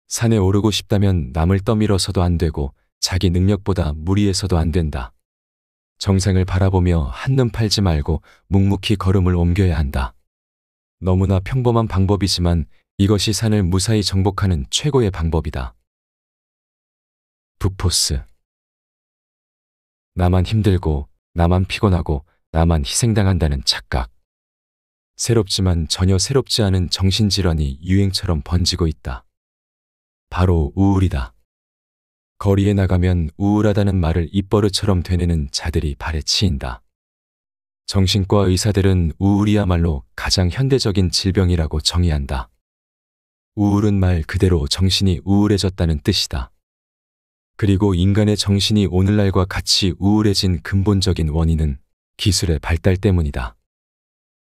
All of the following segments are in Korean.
산에 오르고 싶다면 남을 떠밀어서도 안 되고 자기 능력보다 무리해서도 안 된다. 정상을 바라보며 한눈 팔지 말고 묵묵히 걸음을 옮겨야 한다. 너무나 평범한 방법이지만 이것이 산을 무사히 정복하는 최고의 방법이다. 북포스. 나만 힘들고 나만 피곤하고 나만 희생당한다는 착각. 새롭지만 전혀 새롭지 않은 정신질환이 유행처럼 번지고 있다. 바로 우울이다. 거리에 나가면 우울하다는 말을 입버릇처럼 되뇌는 자들이 발에 치인다. 정신과 의사들은 우울이야말로 가장 현대적인 질병이라고 정의한다. 우울은 말 그대로 정신이 우울해졌다는 뜻이다. 그리고 인간의 정신이 오늘날과 같이 우울해진 근본적인 원인은 기술의 발달 때문이다.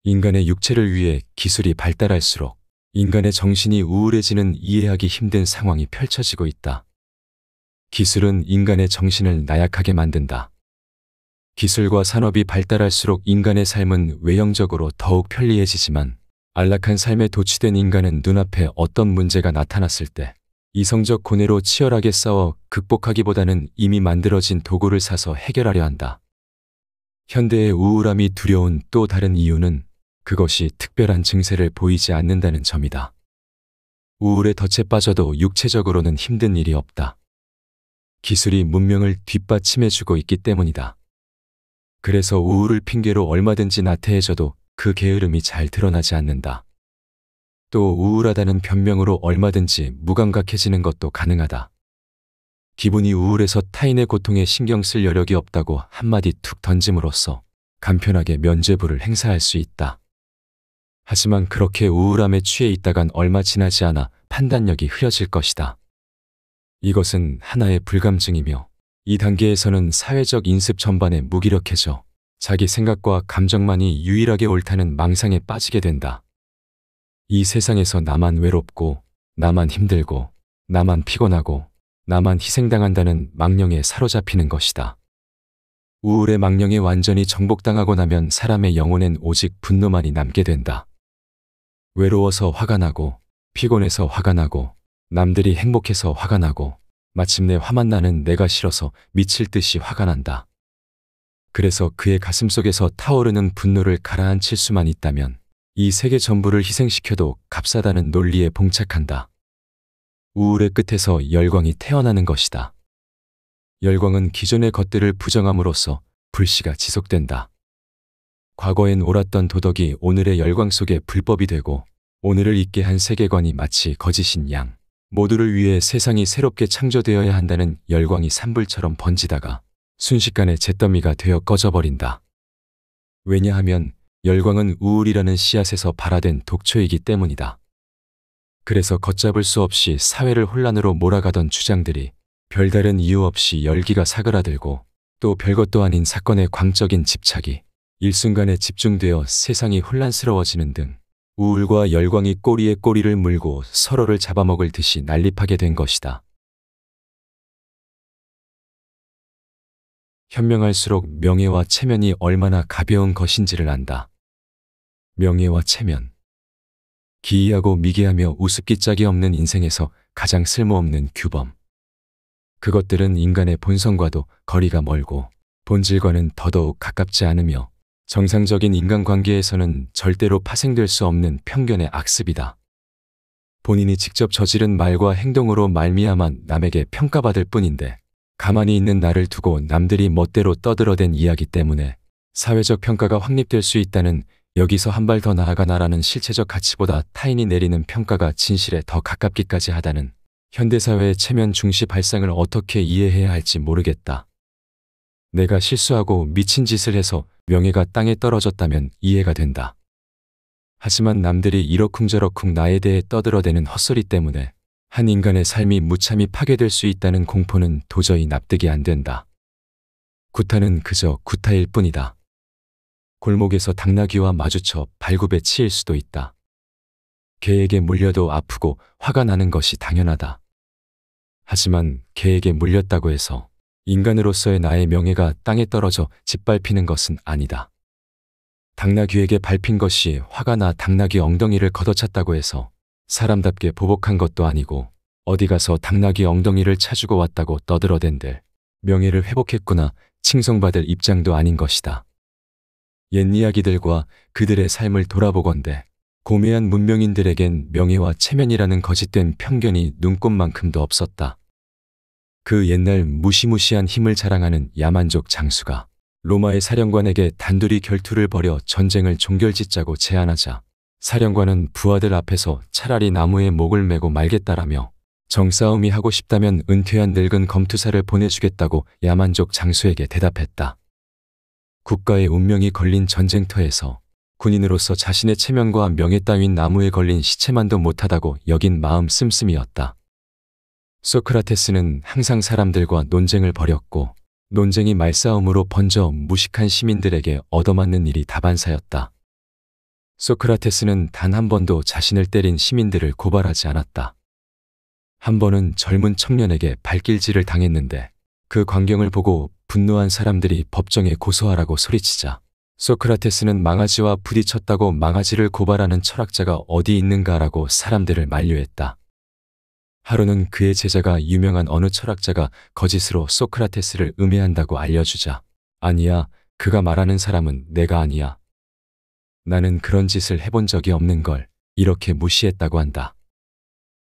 인간의 육체를 위해 기술이 발달할수록 인간의 정신이 우울해지는 이해하기 힘든 상황이 펼쳐지고 있다. 기술은 인간의 정신을 나약하게 만든다. 기술과 산업이 발달할수록 인간의 삶은 외형적으로 더욱 편리해지지만 안락한 삶에 도취된 인간은 눈앞에 어떤 문제가 나타났을 때 이성적 고뇌로 치열하게 싸워 극복하기보다는 이미 만들어진 도구를 사서 해결하려 한다. 현대의 우울함이 두려운 또 다른 이유는 그것이 특별한 증세를 보이지 않는다는 점이다. 우울에 덫에 빠져도 육체적으로는 힘든 일이 없다. 기술이 문명을 뒷받침해주고 있기 때문이다. 그래서 우울을 핑계로 얼마든지 나태해져도 그 게으름이 잘 드러나지 않는다. 또 우울하다는 변명으로 얼마든지 무감각해지는 것도 가능하다. 기분이 우울해서 타인의 고통에 신경 쓸 여력이 없다고 한마디 툭 던짐으로써 간편하게 면죄부를 행사할 수 있다. 하지만 그렇게 우울함에 취해 있다간 얼마 지나지 않아 판단력이 흐려질 것이다. 이것은 하나의 불감증이며 이 단계에서는 사회적 인습 전반에 무기력해져 자기 생각과 감정만이 유일하게 옳다는 망상에 빠지게 된다. 이 세상에서 나만 외롭고 나만 힘들고 나만 피곤하고 나만 희생당한다는 망령에 사로잡히는 것이다. 우울의 망령에 완전히 정복당하고 나면 사람의 영혼엔 오직 분노만이 남게 된다. 외로워서 화가 나고 피곤해서 화가 나고 남들이 행복해서 화가 나고 마침내 화만 나는 내가 싫어서 미칠 듯이 화가 난다. 그래서 그의 가슴속에서 타오르는 분노를 가라앉힐 수만 있다면 이 세계 전부를 희생시켜도 값싸다는 논리에 봉착한다. 우울의 끝에서 열광이 태어나는 것이다. 열광은 기존의 것들을 부정함으로써 불씨가 지속된다. 과거엔 옳았던 도덕이 오늘의 열광 속에 불법이 되고 오늘을 잊게 한 세계관이 마치 거짓인 양 모두를 위해 세상이 새롭게 창조되어야 한다는 열광이 산불처럼 번지다가 순식간에 잿더미가 되어 꺼져버린다. 왜냐하면 열광은 우울이라는 씨앗에서 발화된 독초이기 때문이다. 그래서 걷잡을 수 없이 사회를 혼란으로 몰아가던 주장들이 별다른 이유 없이 열기가 사그라들고 또 별것도 아닌 사건의 광적인 집착이 일순간에 집중되어 세상이 혼란스러워지는 등 우울과 열광이 꼬리에 꼬리를 물고 서로를 잡아먹을 듯이 난립하게 된 것이다. 현명할수록 명예와 체면이 얼마나 가벼운 것인지를 안다. 명예와 체면. 기이하고 미개하며 우습기 짝이 없는 인생에서 가장 쓸모없는 규범. 그것들은 인간의 본성과도 거리가 멀고 본질과는 더더욱 가깝지 않으며 정상적인 인간관계에서는 절대로 파생될 수 없는 편견의 악습이다. 본인이 직접 저지른 말과 행동으로 말미암아 남에게 평가받을 뿐인데 가만히 있는 나를 두고 남들이 멋대로 떠들어댄 이야기 때문에 사회적 평가가 확립될 수 있다는 여기서 한 발 더 나아가 나라는 실체적 가치보다 타인이 내리는 평가가 진실에 더 가깝기까지 하다는 현대사회의 체면 중시 발상을 어떻게 이해해야 할지 모르겠다. 내가 실수하고 미친 짓을 해서 명예가 땅에 떨어졌다면 이해가 된다. 하지만 남들이 이러쿵저러쿵 나에 대해 떠들어대는 헛소리 때문에 한 인간의 삶이 무참히 파괴될 수 있다는 공포는 도저히 납득이 안 된다. 구타는 그저 구타일 뿐이다. 골목에서 당나귀와 마주쳐 발굽에 치일 수도 있다. 개에게 물려도 아프고 화가 나는 것이 당연하다. 하지만 개에게 물렸다고 해서 인간으로서의 나의 명예가 땅에 떨어져 짓밟히는 것은 아니다. 당나귀에게 밟힌 것이 화가 나 당나귀 엉덩이를 걷어찼다고 해서 사람답게 보복한 것도 아니고 어디 가서 당나귀 엉덩이를 차주고 왔다고 떠들어댄들 명예를 회복했구나 칭송받을 입장도 아닌 것이다. 옛 이야기들과 그들의 삶을 돌아보건대 고매한 문명인들에겐 명예와 체면이라는 거짓된 편견이 눈꼽만큼도 없었다. 그 옛날 무시무시한 힘을 자랑하는 야만족 장수가 로마의 사령관에게 단둘이 결투를 벌여 전쟁을 종결짓자고 제안하자 사령관은 부하들 앞에서 차라리 나무에 목을 메고 말겠다라며 정싸움이 하고 싶다면 은퇴한 늙은 검투사를 보내주겠다고 야만족 장수에게 대답했다. 국가의 운명이 걸린 전쟁터에서 군인으로서 자신의 체면과 명예 따윈 나무에 걸린 시체만도 못하다고 여긴 마음 씀씀이었다. 소크라테스는 항상 사람들과 논쟁을 벌였고 논쟁이 말싸움으로 번져 무식한 시민들에게 얻어맞는 일이 다반사였다. 소크라테스는 단 한 번도 자신을 때린 시민들을 고발하지 않았다. 한 번은 젊은 청년에게 발길질을 당했는데 그 광경을 보고 분노한 사람들이 법정에 고소하라고 소리치자 소크라테스는 망아지와 부딪혔다고 망아지를 고발하는 철학자가 어디 있는가라고 사람들을 만류했다. 하루는 그의 제자가 유명한 어느 철학자가 거짓으로 소크라테스를 음해한다고 알려주자 아니야, 그가 말하는 사람은 내가 아니야. 나는 그런 짓을 해본 적이 없는 걸 이렇게 무시했다고 한다.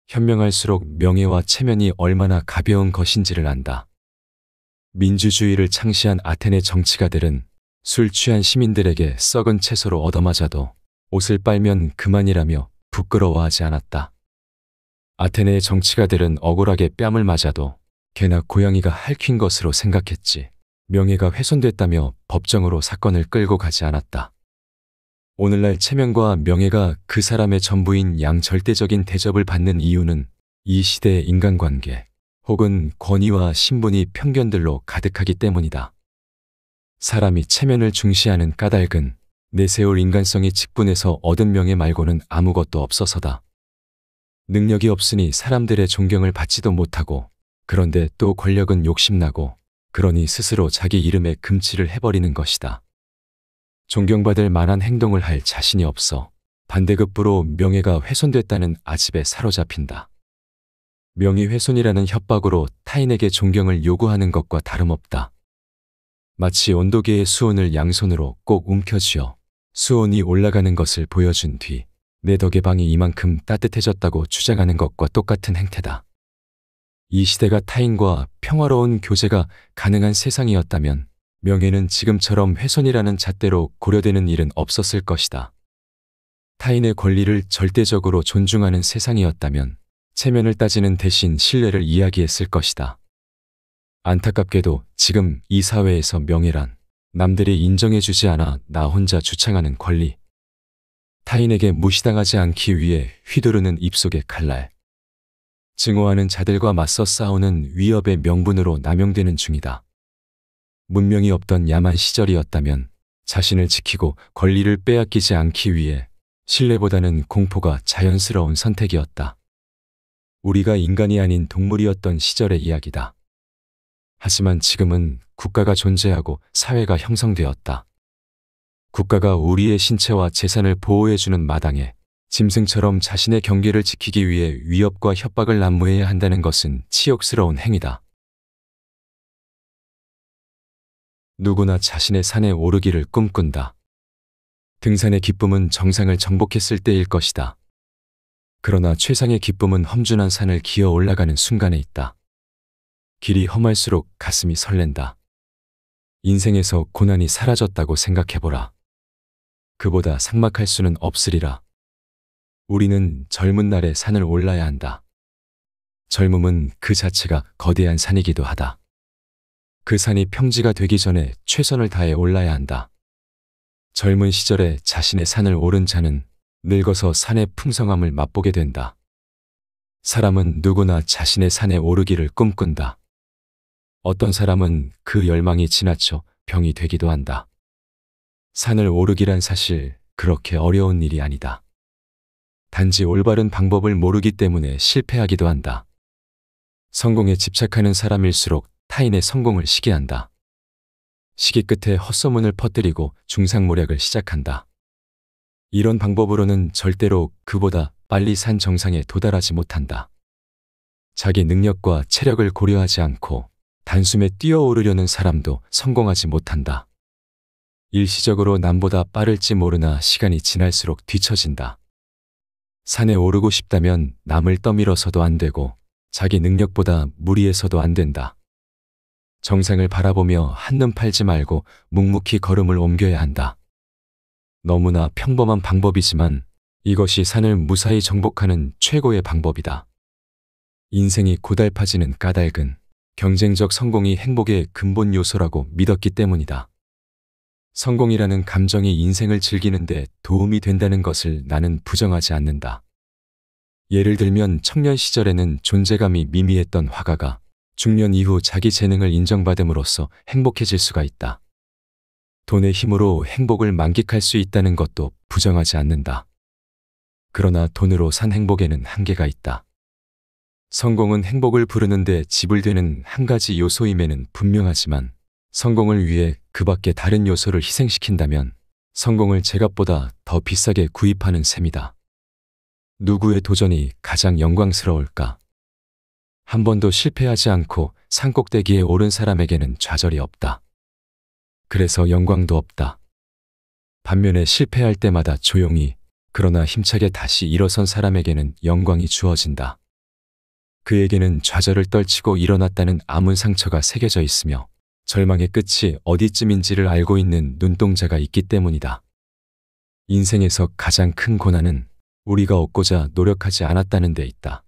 현명할수록 명예와 체면이 얼마나 가벼운 것인지를 안다. 민주주의를 창시한 아테네 정치가들은 술 취한 시민들에게 썩은 채소로 얻어맞아도 옷을 빨면 그만이라며 부끄러워하지 않았다. 아테네의 정치가들은 억울하게 뺨을 맞아도 개나 고양이가 핥힌 것으로 생각했지 명예가 훼손됐다며 법정으로 사건을 끌고 가지 않았다. 오늘날 체면과 명예가 그 사람의 전부인 양절대적인 대접을 받는 이유는 이 시대의 인간관계 혹은 권위와 신분이 편견들로 가득하기 때문이다. 사람이 체면을 중시하는 까닭은 내세울 인간성이 직분해서 얻은 명예 말고는 아무것도 없어서다. 능력이 없으니 사람들의 존경을 받지도 못하고 그런데 또 권력은 욕심나고 그러니 스스로 자기 이름에 금치를 해버리는 것이다. 존경받을 만한 행동을 할 자신이 없어 반대급부로 명예가 훼손됐다는 아집에 사로잡힌다. 명예훼손이라는 협박으로 타인에게 존경을 요구하는 것과 다름없다. 마치 온도계의 수온을 양손으로 꼭 움켜쥐어 수온이 올라가는 것을 보여준 뒤 내 덕에 방이 이만큼 따뜻해졌다고 주장하는 것과 똑같은 행태다. 이 시대가 타인과 평화로운 교제가 가능한 세상이었다면 명예는 지금처럼 훼손이라는 잣대로 고려되는 일은 없었을 것이다. 타인의 권리를 절대적으로 존중하는 세상이었다면 체면을 따지는 대신 신뢰를 이야기했을 것이다. 안타깝게도 지금 이 사회에서 명예란 남들이 인정해주지 않아 나 혼자 주창하는 권리, 타인에게 무시당하지 않기 위해 휘두르는 입속의 칼날, 증오하는 자들과 맞서 싸우는 위협의 명분으로 남용되는 중이다. 문명이 없던 야만 시절이었다면 자신을 지키고 권리를 빼앗기지 않기 위해 신뢰보다는 공포가 자연스러운 선택이었다. 우리가 인간이 아닌 동물이었던 시절의 이야기다. 하지만 지금은 국가가 존재하고 사회가 형성되었다. 국가가 우리의 신체와 재산을 보호해주는 마당에 짐승처럼 자신의 경계를 지키기 위해 위협과 협박을 난무해야 한다는 것은 치욕스러운 행위다. 누구나 자신의 산에 오르기를 꿈꾼다. 등산의 기쁨은 정상을 정복했을 때일 것이다. 그러나 최상의 기쁨은 험준한 산을 기어 올라가는 순간에 있다. 길이 험할수록 가슴이 설렌다. 인생에서 고난이 사라졌다고 생각해보라. 그보다 삭막할 수는 없으리라. 우리는 젊은 날에 산을 올라야 한다. 젊음은 그 자체가 거대한 산이기도 하다. 그 산이 평지가 되기 전에 최선을 다해 올라야 한다. 젊은 시절에 자신의 산을 오른 자는 늙어서 산의 풍성함을 맛보게 된다. 사람은 누구나 자신의 산에 오르기를 꿈꾼다. 어떤 사람은 그 열망이 지나쳐 병이 되기도 한다. 산을 오르기란 사실 그렇게 어려운 일이 아니다. 단지 올바른 방법을 모르기 때문에 실패하기도 한다. 성공에 집착하는 사람일수록 타인의 성공을 시기한다. 시기 끝에 헛소문을 퍼뜨리고 중상모략을 시작한다. 이런 방법으로는 절대로 그보다 빨리 산 정상에 도달하지 못한다. 자기 능력과 체력을 고려하지 않고 단숨에 뛰어오르려는 사람도 성공하지 못한다. 일시적으로 남보다 빠를지 모르나 시간이 지날수록 뒤처진다. 산에 오르고 싶다면 남을 떠밀어서도 안 되고 자기 능력보다 무리해서도 안 된다. 정상을 바라보며 한눈 팔지 말고 묵묵히 걸음을 옮겨야 한다. 너무나 평범한 방법이지만 이것이 산을 무사히 정복하는 최고의 방법이다. 인생이 고달파지는 까닭은 경쟁적 성공이 행복의 근본 요소라고 믿었기 때문이다. 성공이라는 감정이 인생을 즐기는데 도움이 된다는 것을 나는 부정하지 않는다. 예를 들면 청년 시절에는 존재감이 미미했던 화가가 중년 이후 자기 재능을 인정받음으로써 행복해질 수가 있다. 돈의 힘으로 행복을 만끽할 수 있다는 것도 부정하지 않는다. 그러나 돈으로 산 행복에는 한계가 있다. 성공은 행복을 부르는데 지불되는 한 가지 요소임에는 분명하지만 성공을 위해 그 밖에 다른 요소를 희생시킨다면 성공을 제값보다 더 비싸게 구입하는 셈이다. 누구의 도전이 가장 영광스러울까? 한 번도 실패하지 않고 산꼭대기에 오른 사람에게는 좌절이 없다. 그래서 영광도 없다. 반면에 실패할 때마다 조용히 그러나 힘차게 다시 일어선 사람에게는 영광이 주어진다. 그에게는 좌절을 떨치고 일어났다는 아문 상처가 새겨져 있으며 절망의 끝이 어디쯤인지를 알고 있는 눈동자가 있기 때문이다. 인생에서 가장 큰 고난은 우리가 얻고자 노력하지 않았다는 데 있다.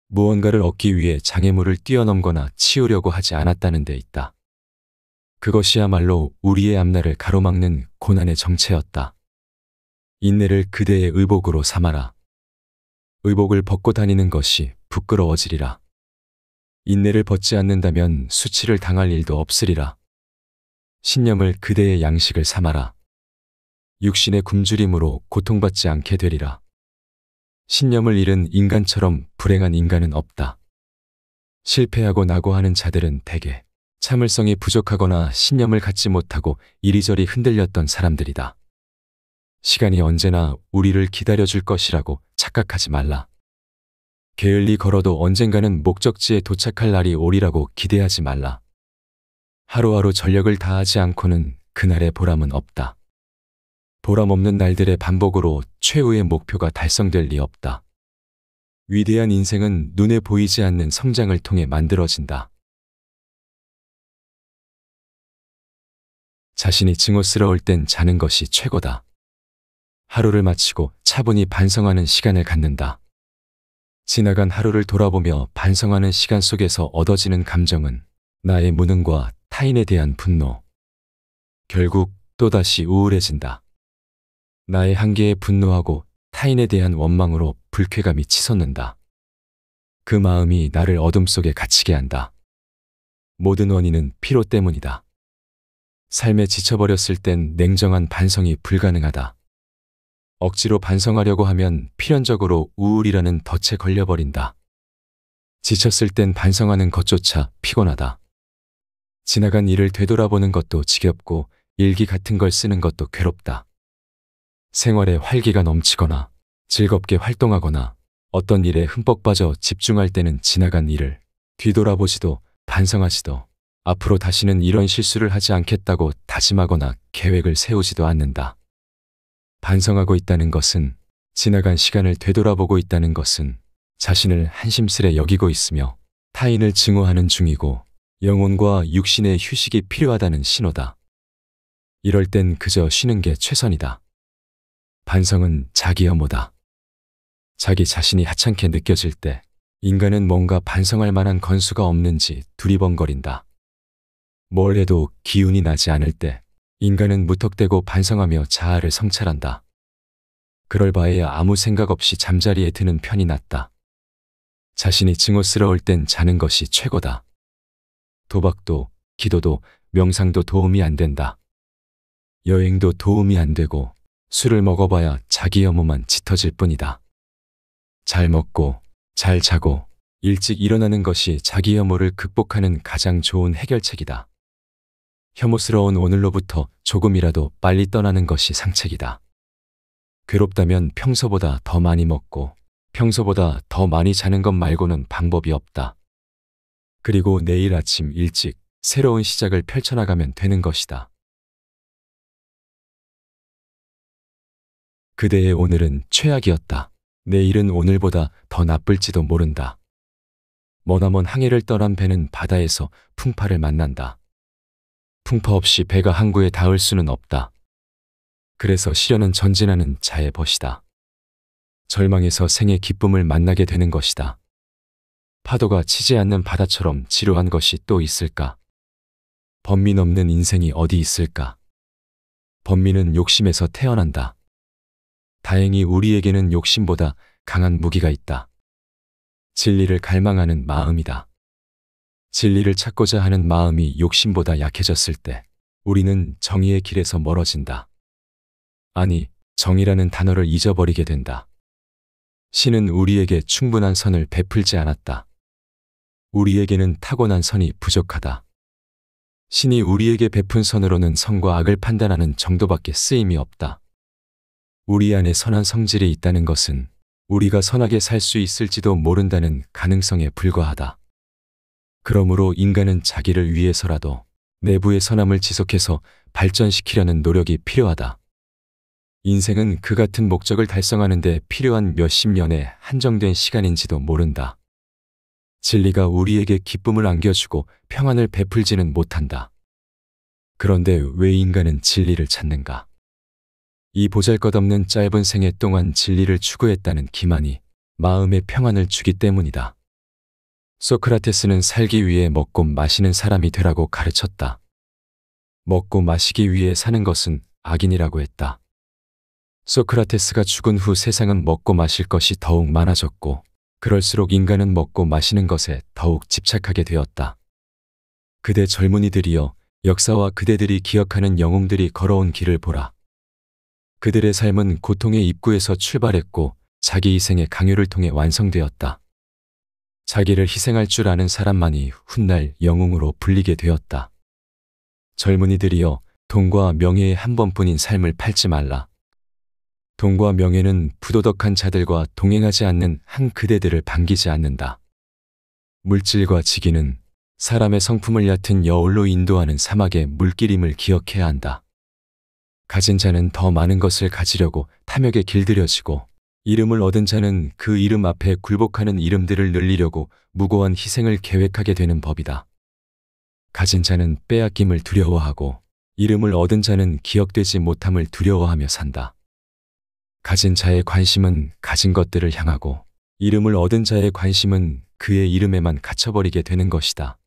무언가를 얻기 위해 장애물을 뛰어넘거나 치우려고 하지 않았다는 데 있다. 그것이야말로 우리의 앞날을 가로막는 고난의 정체였다. 인내를 그대의 의복으로 삼아라. 의복을 벗고 다니는 것이 부끄러워지리라. 인내를 벗지 않는다면 수치를 당할 일도 없으리라. 신념을 그대의 양식을 삼아라. 육신의 굶주림으로 고통받지 않게 되리라. 신념을 잃은 인간처럼 불행한 인간은 없다. 실패하고 낙오하는 자들은 대개 참을성이 부족하거나 신념을 갖지 못하고 이리저리 흔들렸던 사람들이다. 시간이 언제나 우리를 기다려줄 것이라고 착각하지 말라. 게을리 걸어도 언젠가는 목적지에 도착할 날이 오리라고 기대하지 말라. 하루하루 전력을 다하지 않고는 그날의 보람은 없다. 보람 없는 날들의 반복으로 최후의 목표가 달성될 리 없다. 위대한 인생은 눈에 보이지 않는 성장을 통해 만들어진다. 자신이 증오스러울 땐 자는 것이 최고다. 하루를 마치고 차분히 반성하는 시간을 갖는다. 지나간 하루를 돌아보며 반성하는 시간 속에서 얻어지는 감정은 나의 무능과 타인에 대한 분노. 결국 또다시 우울해진다. 나의 한계에 분노하고 타인에 대한 원망으로 불쾌감이 치솟는다. 그 마음이 나를 어둠 속에 갇히게 한다. 모든 원인은 피로 때문이다. 삶에 지쳐버렸을 땐 냉정한 반성이 불가능하다. 억지로 반성하려고 하면 필연적으로 우울이라는 덫에 걸려버린다. 지쳤을 땐 반성하는 것조차 피곤하다. 지나간 일을 되돌아보는 것도 지겹고 일기 같은 걸 쓰는 것도 괴롭다. 생활에 활기가 넘치거나 즐겁게 활동하거나 어떤 일에 흠뻑 빠져 집중할 때는 지나간 일을 뒤돌아보지도 반성하지도 앞으로 다시는 이런 실수를 하지 않겠다고 다짐하거나 계획을 세우지도 않는다. 반성하고 있다는 것은, 지나간 시간을 되돌아보고 있다는 것은 자신을 한심스레 여기고 있으며 타인을 증오하는 중이고 영혼과 육신의 휴식이 필요하다는 신호다. 이럴 땐 그저 쉬는 게 최선이다. 반성은 자기 혐오다. 자기 자신이 하찮게 느껴질 때 인간은 뭔가 반성할 만한 건수가 없는지 두리번거린다. 뭘 해도 기운이 나지 않을 때 인간은 무턱대고 반성하며 자아를 성찰한다. 그럴 바에야 아무 생각 없이 잠자리에 드는 편이 낫다. 자신이 증오스러울 땐 자는 것이 최고다. 도박도, 기도도, 명상도 도움이 안 된다. 여행도 도움이 안 되고 술을 먹어봐야 자기 혐오만 짙어질 뿐이다. 잘 먹고, 잘 자고, 일찍 일어나는 것이 자기 혐오를 극복하는 가장 좋은 해결책이다. 혐오스러운 오늘로부터 조금이라도 빨리 떠나는 것이 상책이다. 괴롭다면 평소보다 더 많이 먹고 평소보다 더 많이 자는 것 말고는 방법이 없다. 그리고 내일 아침 일찍 새로운 시작을 펼쳐나가면 되는 것이다. 그대의 오늘은 최악이었다. 내일은 오늘보다 더 나쁠지도 모른다. 머나먼 항해를 떠난 배는 바다에서 풍파를 만난다. 풍파 없이 배가 항구에 닿을 수는 없다. 그래서 시련은 전진하는 자의 벗이다. 절망에서 생의 기쁨을 만나게 되는 것이다. 파도가 치지 않는 바다처럼 지루한 것이 또 있을까? 번민 없는 인생이 어디 있을까? 번민은 욕심에서 태어난다. 다행히 우리에게는 욕심보다 강한 무기가 있다. 진리를 갈망하는 마음이다. 진리를 찾고자 하는 마음이 욕심보다 약해졌을 때 우리는 정의의 길에서 멀어진다. 아니, 정의라는 단어를 잊어버리게 된다. 신은 우리에게 충분한 선을 베풀지 않았다. 우리에게는 타고난 선이 부족하다. 신이 우리에게 베푼 선으로는 선과 악을 판단하는 정도밖에 쓰임이 없다. 우리 안에 선한 성질이 있다는 것은 우리가 선하게 살 수 있을지도 모른다는 가능성에 불과하다. 그러므로 인간은 자기를 위해서라도 내부의 선함을 지속해서 발전시키려는 노력이 필요하다. 인생은 그 같은 목적을 달성하는 데 필요한 몇십 년의 한정된 시간인지도 모른다. 진리가 우리에게 기쁨을 안겨주고 평안을 베풀지는 못한다. 그런데 왜 인간은 진리를 찾는가? 이 보잘것없는 짧은 생애 동안 진리를 추구했다는 기만이 마음의 평안을 주기 때문이다. 소크라테스는 살기 위해 먹고 마시는 사람이 되라고 가르쳤다. 먹고 마시기 위해 사는 것은 악인이라고 했다. 소크라테스가 죽은 후 세상은 먹고 마실 것이 더욱 많아졌고 그럴수록 인간은 먹고 마시는 것에 더욱 집착하게 되었다. 그대 젊은이들이여, 역사와 그대들이 기억하는 영웅들이 걸어온 길을 보라. 그들의 삶은 고통의 입구에서 출발했고 자기 희생의 강요를 통해 완성되었다. 자기를 희생할 줄 아는 사람만이 훗날 영웅으로 불리게 되었다. 젊은이들이여, 돈과 명예의 한 번뿐인 삶을 팔지 말라. 돈과 명예는 부도덕한 자들과 동행하지 않는 한 그대들을 반기지 않는다. 물질과 지기는 사람의 성품을 얕은 여울로 인도하는 사막의 물길임을 기억해야 한다. 가진 자는 더 많은 것을 가지려고 탐욕에 길들여지고 이름을 얻은 자는 그 이름 앞에 굴복하는 이름들을 늘리려고 무고한 희생을 계획하게 되는 법이다. 가진 자는 빼앗김을 두려워하고 이름을 얻은 자는 기억되지 못함을 두려워하며 산다. 가진 자의 관심은 가진 것들을 향하고 이름을 얻은 자의 관심은 그의 이름에만 갇혀버리게 되는 것이다.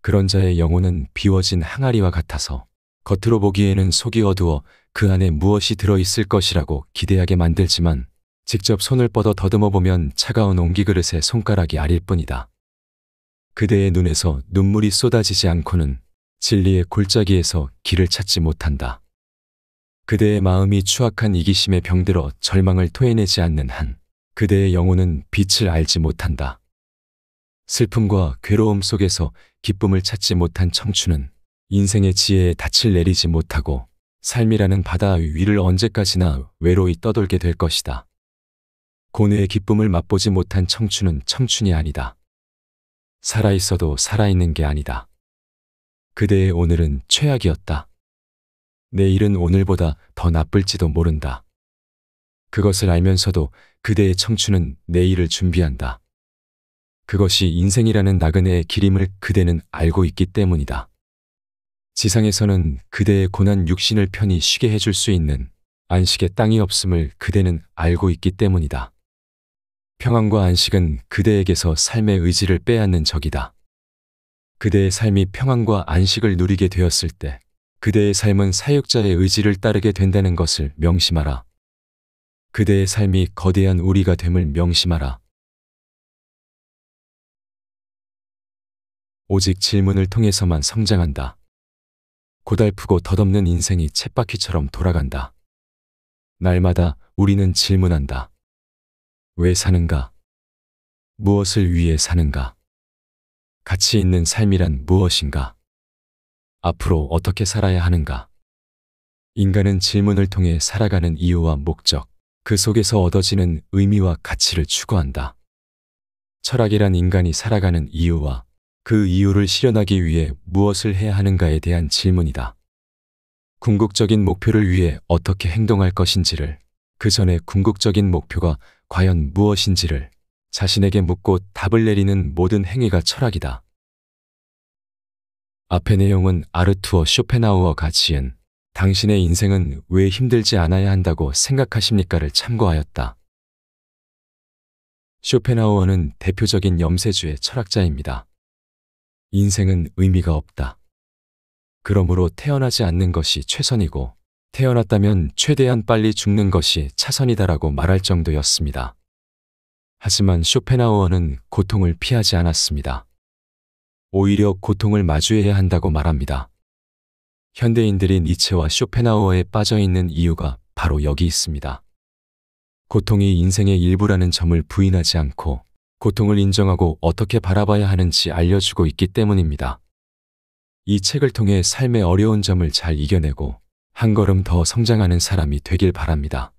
그런 자의 영혼은 비워진 항아리와 같아서 겉으로 보기에는 속이 어두워 그 안에 무엇이 들어있을 것이라고 기대하게 만들지만 직접 손을 뻗어 더듬어 보면 차가운 옹기그릇에 손가락이 아릴 뿐이다. 그대의 눈에서 눈물이 쏟아지지 않고는 진리의 골짜기에서 길을 찾지 못한다. 그대의 마음이 추악한 이기심에 병들어 절망을 토해내지 않는 한 그대의 영혼은 빛을 알지 못한다. 슬픔과 괴로움 속에서 기쁨을 찾지 못한 청춘은 인생의 지혜에 닻을 내리지 못하고 삶이라는 바다 위를 언제까지나 외로이 떠돌게 될 것이다. 고뇌의 기쁨을 맛보지 못한 청춘은 청춘이 아니다. 살아있어도 살아있는 게 아니다. 그대의 오늘은 최악이었다. 내일은 오늘보다 더 나쁠지도 모른다. 그것을 알면서도 그대의 청춘은 내일을 준비한다. 그것이 인생이라는 나그네의 길임을 그대는 알고 있기 때문이다. 지상에서는 그대의 고난 육신을 편히 쉬게 해줄 수 있는 안식의 땅이 없음을 그대는 알고 있기 때문이다. 평안과 안식은 그대에게서 삶의 의지를 빼앗는 적이다. 그대의 삶이 평안과 안식을 누리게 되었을 때 그대의 삶은 사육자의 의지를 따르게 된다는 것을 명심하라. 그대의 삶이 거대한 우리가 됨을 명심하라. 오직 질문을 통해서만 성장한다. 고달프고 덧없는 인생이 쳇바퀴처럼 돌아간다. 날마다 우리는 질문한다. 왜 사는가? 무엇을 위해 사는가? 가치 있는 삶이란 무엇인가? 앞으로 어떻게 살아야 하는가? 인간은 질문을 통해 살아가는 이유와 목적, 그 속에서 얻어지는 의미와 가치를 추구한다. 철학이란 인간이 살아가는 이유와 그 이유를 실현하기 위해 무엇을 해야 하는가에 대한 질문이다. 궁극적인 목표를 위해 어떻게 행동할 것인지를, 그 전에 궁극적인 목표가 과연 무엇인지를 자신에게 묻고 답을 내리는 모든 행위가 철학이다. 앞의 내용은 아르투어 쇼펜하우어가 지은 당신의 인생은 왜 힘들지 않아야 한다고 생각하십니까를 참고하였다. 쇼펜하우어는 대표적인 염세주의 철학자입니다. 인생은 의미가 없다. 그러므로 태어나지 않는 것이 최선이고 태어났다면 최대한 빨리 죽는 것이 차선이다라고 말할 정도였습니다. 하지만 쇼펜하우어는 고통을 피하지 않았습니다. 오히려 고통을 마주해야 한다고 말합니다. 현대인들이 니체와 쇼펜하우어에 빠져 있는 이유가 바로 여기 있습니다. 고통이 인생의 일부라는 점을 부인하지 않고 고통을 인정하고 어떻게 바라봐야 하는지 알려주고 있기 때문입니다. 이 책을 통해 삶의 어려운 점을 잘 이겨내고 한 걸음 더 성장하는 사람이 되길 바랍니다.